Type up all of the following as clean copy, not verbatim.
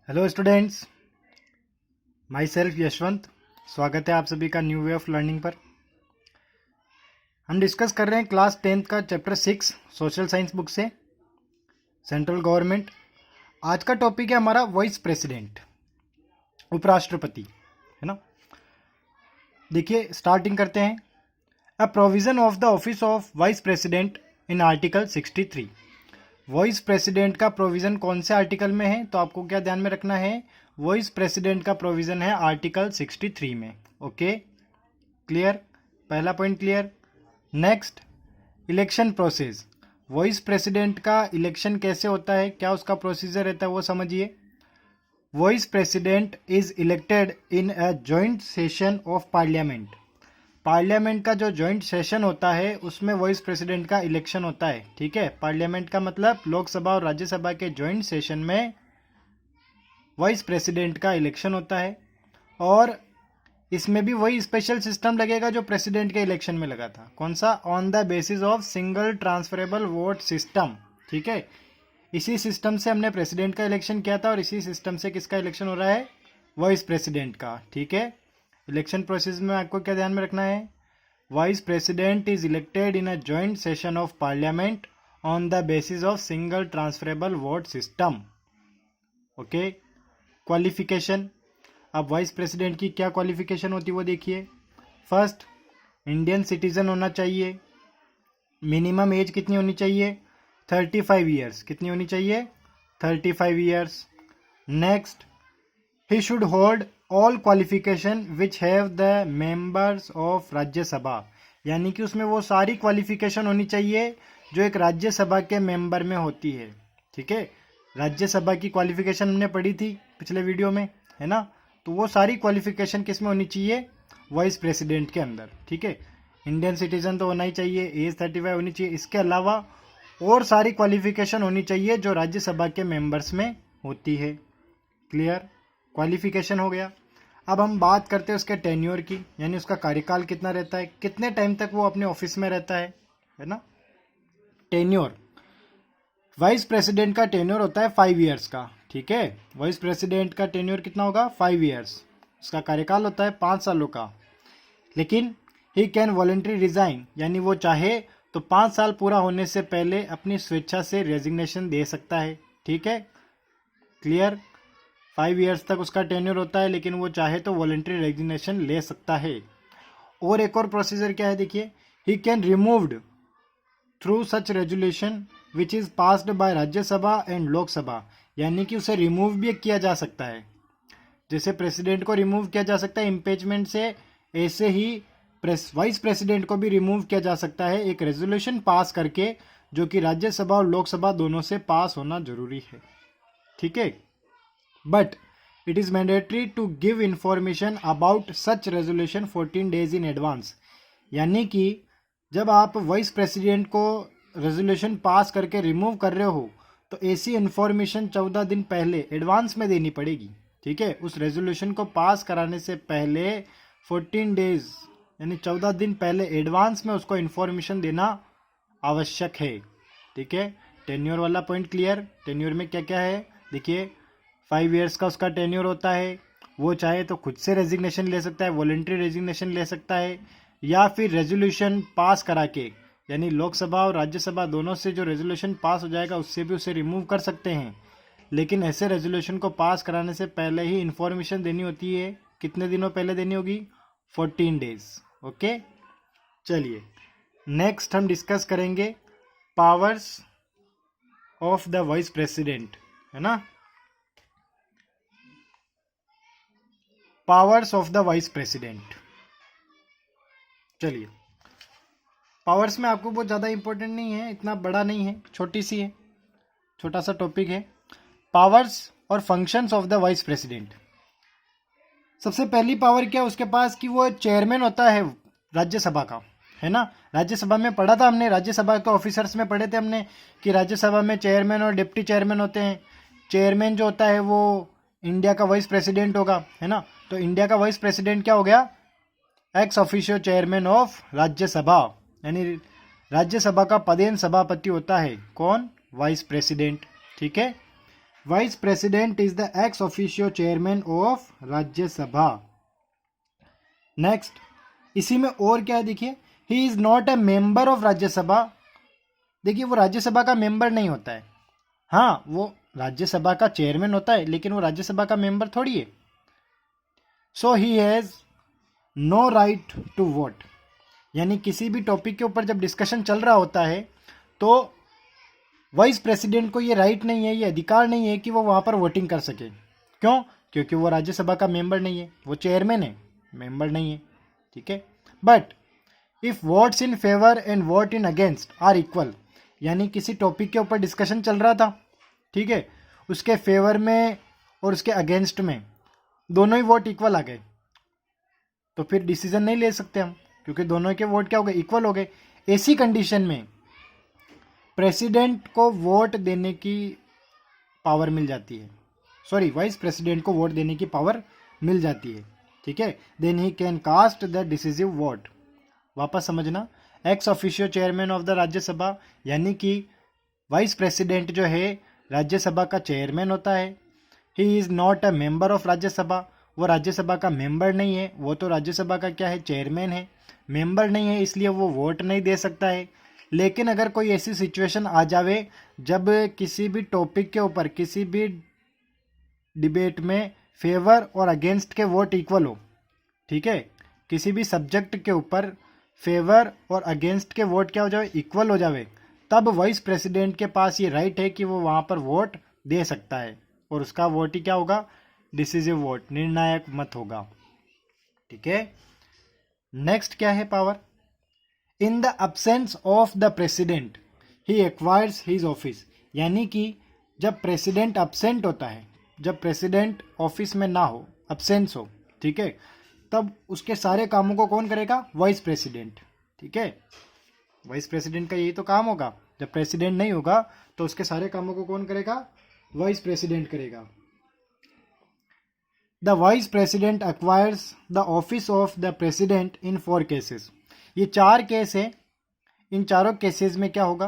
Hello students, my self Yashwant. स्वागत है आप सभी का न्यू वे ऑफ लर्निंग पर। हम डिस्कस कर रहे हैं क्लास 10th का चैप्टर 6 सोशल साइंस बुक से, सेंट्रल गवर्नमेंट। आज का टॉपिक है हमारा वाइस प्रेसिडेंट, उपराष्ट्रपति, है ना। देखिए, स्टार्टिंग करते हैं। A provision of the office of vice president in article 63। Vice president का प्रोविज़न कौन से आर्टिकल में है? तो आपको क्या ध्यान में रखना है, वॉइस प्रेसिडेंट का प्रोविज़न है आर्टिकल 63 में। ओके, क्लियर, पहला point clear. Next, election process. Vice president का इलेक्शन कैसे होता है, क्या उसका प्रोसीजर रहता है, वो समझिए। Vice president is elected in a joint session of parliament. Parliament का जो जॉइंट सेशन होता है उसमें वॉइस प्रेसिडेंट का इलेक्शन होता है। ठीक है, पार्लियामेंट का मतलब लोकसभा और राज्यसभा के जॉइंट सेशन में वॉइस प्रेसिडेंट का इलेक्शन होता है। और इसमें भी वही स्पेशल सिस्टम लगेगा जो प्रेसिडेंट के इलेक्शन में लगा था। कौन सा? On the basis of single transferable vote system. ठीक है, इसी सिस्टम से हमने प्रेसिडेंट का इलेक्शन किया था और इसी सिस्टम से किसका इलेक्शन हो रहा है? वॉइस प्रेसिडेंट का। ठीक है, इलेक्शन प्रोसेस में आपको क्या ध्यान में रखना है, vice president is elected in a joint session of parliament on the basis of single transferable vote system. Okay, qualification. अब वाइस प्रेसिडेंट की क्या क्वालिफिकेशन होती है वो देखिए। फर्स्ट, इंडियन सिटीजन होना चाहिए। मिनिमम एज कितनी होनी चाहिए? 35 ईयर्स। कितनी होनी चाहिए? 35 years. Next, he should hold all qualification which have the members of Rajya Sabha. यानी कि उसमें वो सारी क्वालिफिकेशन होनी चाहिए जो एक राज्यसभा के मेंबर में होती है। ठीक है, राज्यसभा की क्वालिफिकेशन हमने पढ़ी थी पिछले वीडियो में, है ना। तो वो सारी क्वालिफिकेशन किस में होनी चाहिए? वाइस प्रेसिडेंट के अंदर। ठीक है, इंडियन सिटीजन तो होना ही चाहिए, एज 35 होनी चाहिए। इसके अलावा और सारी क्वालिफिकेशन होनी चाहिए जो राज्यसभा के मेंबर्स में होती है। क्लियर, क्वालिफिकेशन हो गया। अब हम बात करते हैं उसके टेन्योर की, यानी उसका कार्यकाल कितना रहता है, कितने टाइम तक वो अपने ऑफिस में रहता है ना। टेन्योर, वाइस प्रेसिडेंट का टेन्योर होता है 5 ईयर्स का। ठीक है, वाइस प्रेसिडेंट का टेन्योर कितना होगा? 5 ईयर्स। उसका कार्यकाल होता है 5 सालों का। लेकिन ही कैन वॉलंटरी रिजाइन, यानी वो चाहे तो 5 साल पूरा होने से पहले अपनी स्वेच्छा से रेजिग्नेशन दे सकता है। ठीक है, क्लियर। 5 ईयर्स तक उसका टेन्योर होता है, लेकिन वो चाहे तो वॉलंटरी रेजिग्नेशन ले सकता है। और एक और प्रोसीजर क्या है देखिए, he can removed through such resolution which is passed by Rajya Sabha and Lok Sabha. यानी कि उसे रिमूव भी किया जा सकता है। जैसे प्रेसिडेंट को रिमूव किया जा सकता है इम्पीचमेंट से, ऐसे ही वाइस प्रेसिडेंट को भी रिमूव किया जा सकता है एक रेजोल्यूशन पास करके, जो कि राज्यसभा और लोकसभा दोनों से पास होना जरूरी है। ठीक है, but it is mandatory to give information about such resolution 14 days in advance। यानी कि जब आप वाइस प्रेसिडेंट को रेजोल्यूशन पास करके रिमूव कर रहे हो तो ऐसी इन्फॉर्मेशन 14 दिन पहले एडवांस में देनी पड़ेगी। ठीक है, उस रेजोल्यूशन को पास कराने से पहले 14 डेज यानी 14 दिन पहले एडवांस में उसको इन्फॉर्मेशन देना आवश्यक है। ठीक है, टेन्योर वाला पॉइंट क्लियर। टेन्योर में क्या क्या है देखिए, 5 ईयर्स का उसका टेन्योर होता है। वो चाहे तो खुद से रेजिग्नेशन ले सकता है, वॉलंटरी रेजिग्नेशन ले सकता है, या फिर रेजोल्यूशन पास करा के, यानी लोकसभा और राज्यसभा दोनों से जो रेजोल्यूशन पास हो जाएगा उससे भी उसे रिमूव कर सकते हैं। लेकिन ऐसे रेजोल्यूशन को पास कराने से पहले ही इन्फॉर्मेशन देनी होती है। कितने दिनों पहले देनी होगी? 14 डेज। ओके, चलिए नेक्स्ट हम डिस्कस करेंगे powers of the vice president, है ना। Powers of the vice president. चलिए, पावर्स में आपको बहुत ज़्यादा इंपॉर्टेंट नहीं है, इतना बड़ा नहीं है, छोटी सी है, छोटा सा टॉपिक है। पावर्स और functions of the vice president. सबसे पहली पावर क्या है उसके पास कि वो चेयरमैन होता है राज्यसभा का, है ना। राज्यसभा में पढ़ा था हमने, राज्यसभा के ऑफिसर्स में पढ़े थे हमने कि राज्यसभा में चेयरमैन और डिप्टी चेयरमैन होते हैं। चेयरमैन जो होता है वो इंडिया का वाइस प्रेसिडेंट होगा, है ना। तो इंडिया का वाइस प्रेसिडेंट क्या हो गया? X officio chairman of Rajya Sabha, यानी राज्यसभा का पदेन सभापति होता है कौन? Vice president. ठीक है, vice president is the x officio chairman of Rajya Sabha. Next, इसी में और क्या है देखिए, he is not a member of Rajya Sabha. देखिए वो राज्यसभा का मेंबर नहीं होता है, हाँ वो राज्यसभा का चेयरमैन होता है लेकिन वो राज्यसभा का मेंबर थोड़ी है। So he has no right to vote, यानी किसी भी टॉपिक के ऊपर जब डिस्कशन चल रहा होता है तो वाइस प्रेसिडेंट को ये राइट नहीं है, ये अधिकार नहीं है कि वो वहाँ पर वोटिंग कर सके। क्यों? क्योंकि वो राज्यसभा का मेंबर नहीं है, वो चेयरमैन है, मेंबर नहीं है। ठीक है, but if votes in favour and vote in against are equal, यानी किसी टॉपिक के ऊपर डिस्कशन चल रहा था, ठीक है, उसके फेवर में और उसके अगेंस्ट में दोनों ही वोट इक्वल आ गए, तो फिर डिसीजन नहीं ले सकते हम, क्योंकि दोनों के वोट क्या हो गए, इक्वल हो गए। ऐसी कंडीशन में प्रेसिडेंट को वोट देने की पावर मिल जाती है, सॉरी वाइस प्रेसिडेंट को वोट देने की पावर मिल जाती है। ठीक है, then he can cast the decisive vote. वापस समझना, ex officio chairman of the Rajya Sabha, यानी कि वाइस प्रेसिडेंट जो है राज्यसभा का चेयरमैन होता है। He is not a member of Rajya Sabha, वो राज्यसभा का मेंबर नहीं है, वो तो राज्यसभा का क्या है, चेयरमैन है, मेंबर नहीं है, इसलिए वो वोट नहीं दे सकता है। लेकिन अगर कोई ऐसी सिचुएशन आ जावे जब किसी भी टॉपिक के ऊपर, किसी भी डिबेट में फेवर और अगेंस्ट के वोट इक्वल हो, ठीक है, किसी भी सब्जेक्ट के ऊपर फेवर और अगेंस्ट के वोट क्या हो जाए, इक्वल हो जावे, तब वाइस प्रेसिडेंट के पास ये राइट है कि वो वहाँ पर वोट दे सकता है, और उसका वोट ही क्या होगा, डिसिसिव वोट, निर्णायक मत होगा। ठीक है, नेक्स्ट क्या है power, in the absence of the president he acquires his office, यानी कि जब प्रेसिडेंट अब्सेंट होता है, जब प्रेसिडेंट ऑफिस में ना हो, अब्सेंस हो, ठीक है, तब उसके सारे कामों को कौन करेगा, वाइस प्रेसिडेंट। ठीक है, वाइस प्रेसिडेंट का यही तो काम होगा, जब प्रेसिडेंट नहीं होगा तो उसके सारे कामों को कौन करेगा, वाइस प्रेसिडेंट करेगा। The vice president acquires the office of the president in 4 cases. ये 4 केस है, इन चारों केसेस में क्या होगा,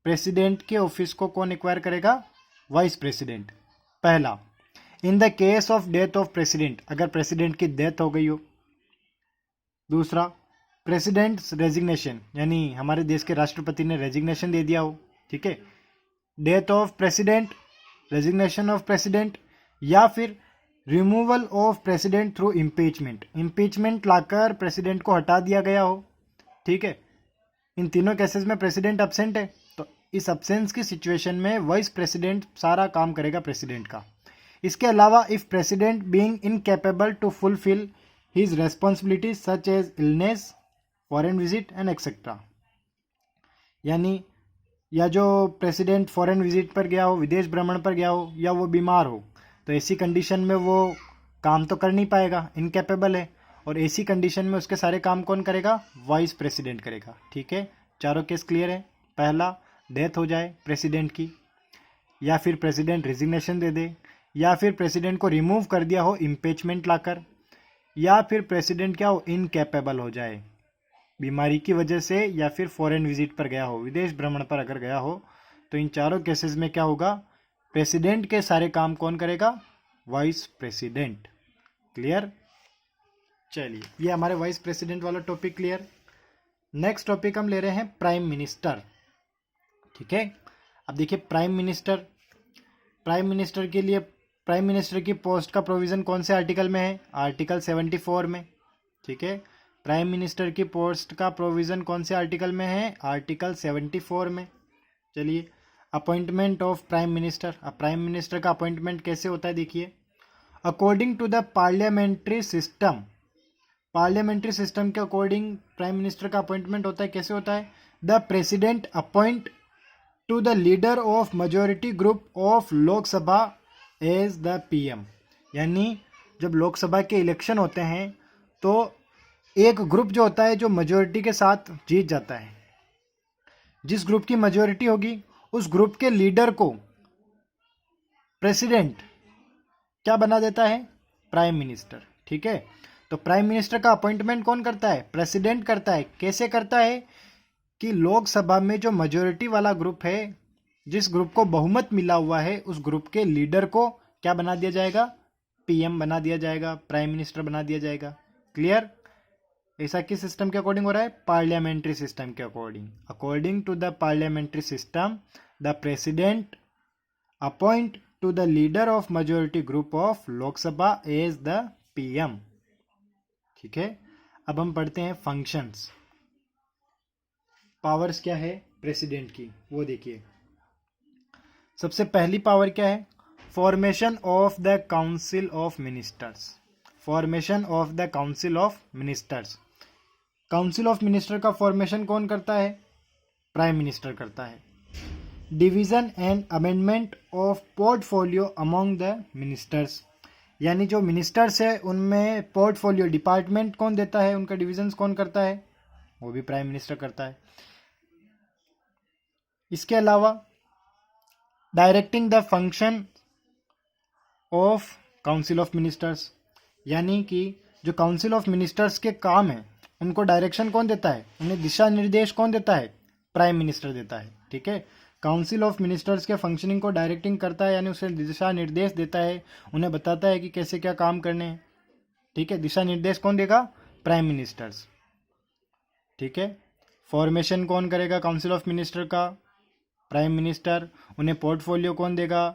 प्रेसिडेंट के ऑफिस को कौन एक्वायर करेगा, वाइस प्रेसिडेंट। पहला, in the case of death of president, अगर प्रेसिडेंट की डेथ हो गई हो। दूसरा, प्रेसिडेंट्स रेजिग्नेशन, यानी हमारे देश के राष्ट्रपति ने रेजिग्नेशन दे दिया हो। ठीक है, death of president, resignation of president, या फिर removal of president through impeachment, impeachment locker president को हटा दिया गया हो। ठीक है, इन तीनों केसेस में प्रेसिडेंट अब्सेंट है, तो इस अब्सेंस की सिचुएशन में वाइस प्रेसिडेंट सारा काम करेगा प्रेसिडेंट का। इसके अलावा if president being incapable to fulfil his responsibilities such as illness, foreign visit and etcetera, यानी या जो प्रेसिडेंट फॉरेन विजिट पर गया हो, विदेश भ्रमण पर गया हो, या वो बीमार हो, तो ऐसी कंडीशन में वो काम तो कर नहीं पाएगा, इनकेपेबल है, और ऐसी कंडीशन में उसके सारे काम कौन करेगा, वाइस प्रेसिडेंट करेगा। ठीक है, चारों केस क्लियर है। पहला, डेथ हो जाए प्रेसिडेंट की, या फिर प्रेसिडेंट रिजिग्नेशन दे दे, या फिर प्रेसिडेंट को रिमूव कर दिया हो इम्पीचमेंट लाकर, या फिर प्रेसिडेंट क्या हो, इनकेपेबल हो जाए बीमारी की वजह से, या फिर फॉरेन विजिट पर गया हो, विदेश भ्रमण पर अगर गया हो, तो इन चारों केसेस में क्या होगा, प्रेसिडेंट के सारे काम कौन करेगा, वाइस प्रेसिडेंट। क्लियर, चलिए ये हमारे वाइस प्रेसिडेंट वाला टॉपिक क्लियर। नेक्स्ट टॉपिक हम ले रहे हैं प्राइम मिनिस्टर। ठीक है, अब देखिए प्राइम मिनिस्टर के लिए, प्राइम मिनिस्टर की पोस्ट का प्रोविजन कौन से आर्टिकल में है, आर्टिकल 74 में। ठीक है, प्राइम मिनिस्टर की पोस्ट का प्रोविजन कौन से आर्टिकल में है, आर्टिकल 74 में। चलिए, अपॉइंटमेंट ऑफ प्राइम मिनिस्टर। अब प्राइम मिनिस्टर का अपॉइंटमेंट कैसे होता है देखिए, according to the parliamentary system, parliamentary system के अकॉर्डिंग प्राइम मिनिस्टर का अपॉइंटमेंट होता है। कैसे होता है, the president appoint to the leader of majority group of Lok Sabha as the PM, यानी जब लोकसभा के इलेक्शन होते हैं तो एक ग्रुप जो होता है जो मेजॉरिटी के साथ जीत जाता है, जिस ग्रुप की मेजॉरिटी होगी उस ग्रुप के लीडर को प्रेसिडेंट क्या बना देता है, प्राइम मिनिस्टर। ठीक है, तो प्राइम मिनिस्टर का अपॉइंटमेंट कौन करता है, प्रेसिडेंट करता है। कैसे करता है कि लोकसभा में जो मेजॉरिटी वाला ग्रुप है, जिस ग्रुप को बहुमत मिला हुआ है उस ग्रुप के लीडर को क्या बना दिया जाएगा, पीएम बना दिया जाएगा, प्राइम मिनिस्टर बना दिया जाएगा। क्लियर? ऐसा किस सिस्टम के अकॉर्डिंग हो रहा है, पार्लियामेंट्री सिस्टम के according. According to the parliamentary system the president appoint to the leader of majority group of Lok Sabha as the PM. ठीक है, अब हम पढ़ते हैं फंक्शंस। पावर्स क्या है प्रेसिडेंट की, वो देखिए। सबसे पहली पावर क्या है, formation of the council of ministers. Formation of the council of ministers. Council of minister का फॉर्मेशन कौन करता है, प्राइम मिनिस्टर करता है। Division and amendment of portfolio among the ministers, यानी जो मिनिस्टर्स है उनमें पोर्टफोलियो डिपार्टमेंट कौन देता है, उनका डिविजन्स कौन करता है, वो भी प्राइम मिनिस्टर करता है। इसके अलावा directing the function of council of ministers, यानी कि जो काउंसिल ऑफ मिनिस्टर्स के काम है उनको डायरेक्शन कौन देता है, उन्हें दिशा निर्देश कौन देता है, प्राइम मिनिस्टर देता है। ठीक है, काउंसिल ऑफ मिनिस्टर्स के फंक्शनिंग को डायरेक्टिंग करता है, यानी उसे दिशा निर्देश देता है, उन्हें बताता है कि कैसे क्या काम करने हैं। ठीक है, दिशा निर्देश कौन देगा, प्राइम मिनिस्टर्स। ठीक है, फॉर्मेशन कौन करेगा काउंसिल ऑफ मिनिस्टर का, प्राइम मिनिस्टर। उन्हें पोर्टफोलियो कौन देगा,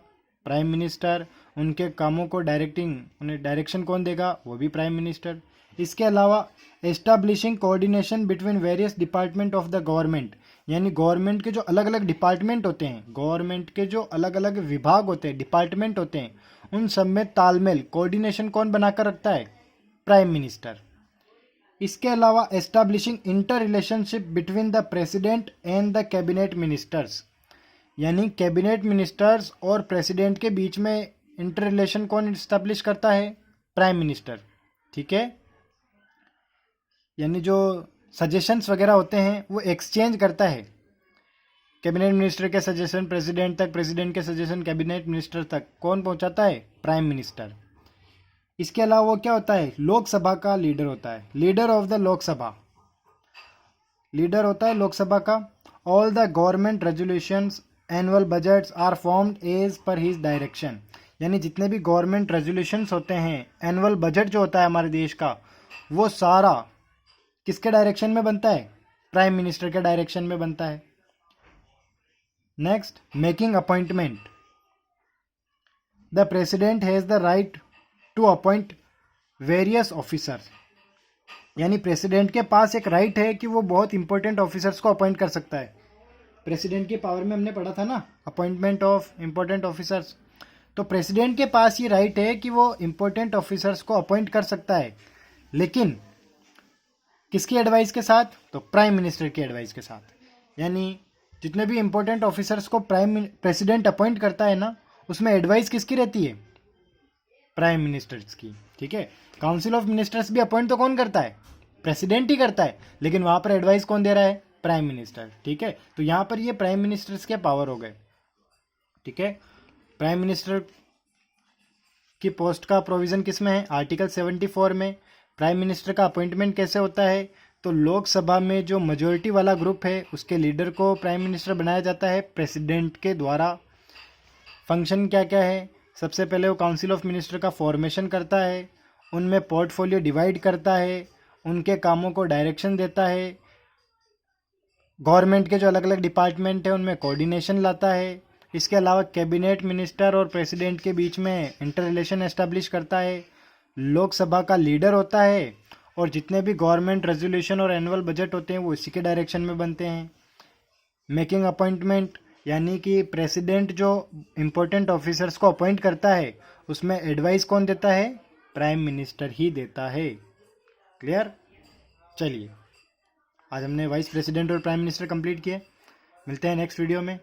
प्राइम मिनिस्टर। उनके कामों को उन्हें डायरेक्शन कौन देगा, वो भी प्राइम मिनिस्टर। इसके अलावा establishing coordination between various department of the government, यानी गवर्नमेंट के जो अलग अलग डिपार्टमेंट होते हैं, गवर्नमेंट के जो अलग अलग विभाग होते हैं, डिपार्टमेंट होते हैं, उन सब में तालमेल कोऑर्डिनेशन कौन बनाकर रखता है, प्राइम मिनिस्टर। इसके अलावा establishing inter relationship between the president and the cabinet ministers, यानी कैबिनेट मिनिस्टर्स और प्रेसिडेंट के बीच में इंटर रिलेशन कौन इस्टेब्लिश करता है, प्राइम मिनिस्टर। ठीक है, यानी जो सजेशंस वगैरह होते हैं वो एक्सचेंज करता है, कैबिनेट मिनिस्टर के सजेशन प्रेसिडेंट तक, प्रेसिडेंट के सजेशन कैबिनेट मिनिस्टर तक कौन पहुंचाता है, प्राइम मिनिस्टर। इसके अलावा वो क्या होता है, लोकसभा का लीडर होता है, leader of the Lok Sabha, leader होता है लोकसभा का। All the government resolutions annual budgets are formed as per his direction, यानी जितने भी गवर्नमेंट रेजोल्यूशंस होते हैं, एनुअल बजट जो होता है हमारे देश का, वो सारा किसके डायरेक्शन में बनता है, प्राइम मिनिस्टर के डायरेक्शन में बनता है। Next, making appointment. The president has the right to appoint various officers, यानी प्रेसिडेंट के पास एक राइट है कि वो बहुत इंपॉर्टेंट ऑफिसर्स को अपॉइंट कर सकता है। प्रेसिडेंट की पावर में हमने पढ़ा था ना, अपॉइंटमेंट ऑफ इंपॉर्टेंट ऑफिसर्स। तो प्रेसिडेंट के पास ये राइट है कि वो इंपॉर्टेंट ऑफिसर्स को अपॉइंट कर सकता है, लेकिन किसकी एडवाइस के साथ, तो प्राइम मिनिस्टर की एडवाइस के साथ। यानी जितने भी इंपॉर्टेंट ऑफिसर्स को प्रेसिडेंट अपॉइंट करता है ना, उसमें एडवाइस किसकी रहती है, प्राइम मिनिस्टर्स की। ठीक है, काउंसिल ऑफ मिनिस्टर्स भी अपॉइंट तो कौन करता है, प्रेसिडेंट ही करता है, लेकिन वहां पर एडवाइस कौन दे रहा है, प्राइम मिनिस्टर। ठीक है, तो यहां पर ये प्राइम मिनिस्टर्स के पावर हो गए। ठीक है, प्राइम मिनिस्टर की पोस्ट का प्रोविजन किस में है, आर्टिकल 74 में। प्राइम मिनिस्टर का अपॉइंटमेंट कैसे होता है, तो लोकसभा में जो मेजोरिटी वाला ग्रुप है उसके लीडर को प्राइम मिनिस्टर बनाया जाता है प्रेसिडेंट के द्वारा। फंक्शन क्या क्या है, सबसे पहले वो काउंसिल ऑफ मिनिस्टर का फॉर्मेशन करता है, उनमें पोर्टफोलियो डिवाइड करता है, उनके कामों को डायरेक्शन देता है, गवर्नमेंट के जो अलग अलग डिपार्टमेंट है उनमें कोऑर्डिनेशन लाता है। इसके अलावा कैबिनेट मिनिस्टर और प्रेसिडेंट के बीच में इंटर रिलेशन एस्टेब्लिश करता है, लोकसभा का लीडर होता है, और जितने भी गवर्नमेंट रेजोल्यूशन और एनुअल बजट होते हैं वो इसी के डायरेक्शन में बनते हैं। मेकिंग अपॉइंटमेंट, यानी कि प्रेसिडेंट जो इम्पोर्टेंट ऑफिसर्स को अपॉइंट करता है उसमें एडवाइस कौन देता है, प्राइम मिनिस्टर ही देता है। क्लियर? चलिए, आज हमने वाइस प्रेसिडेंट और प्राइम मिनिस्टर कंप्लीट किए। मिलते हैं नेक्स्ट वीडियो में।